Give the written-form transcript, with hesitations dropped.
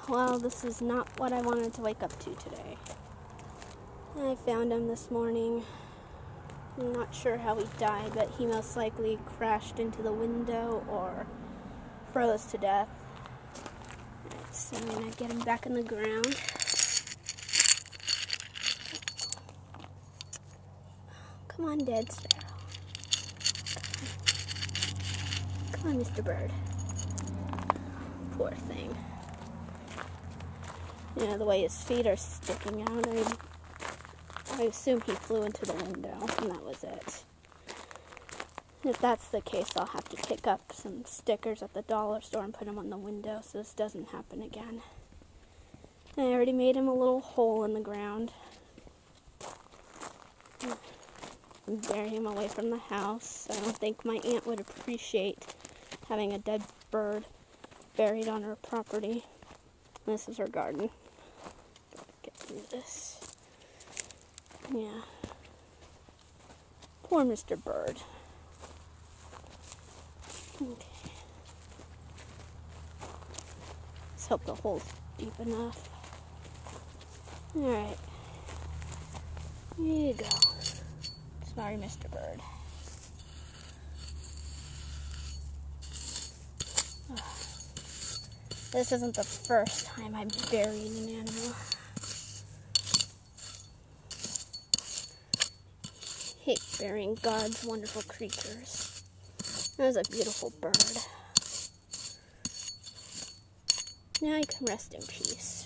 Well, this is not what I wanted to wake up to today. I found him this morning. I'm not sure how he died, but he most likely crashed into the window or froze to death. Alright, so I'm going to get him back in the ground. Come on, dead Sparrow. Come on, Mr. Bird. Poor thing. You know, the way his feet are sticking out, I assume he flew into the window, and that was it. If that's the case, I'll have to pick up some stickers at the dollar store and put them on the window so this doesn't happen again. I already made him a little hole in the ground. Bury him away from the house. I don't think my aunt would appreciate having a dead bird buried on her property. This is her garden. Get through this. Yeah. Poor Mr. Bird. Okay. Let's hope the hole's deep enough. Alright. Here you go. Sorry, Mr. Bird. This isn't the first time I've buried an animal. Hate burying God's wonderful creatures. That was a beautiful bird. Now you can rest in peace.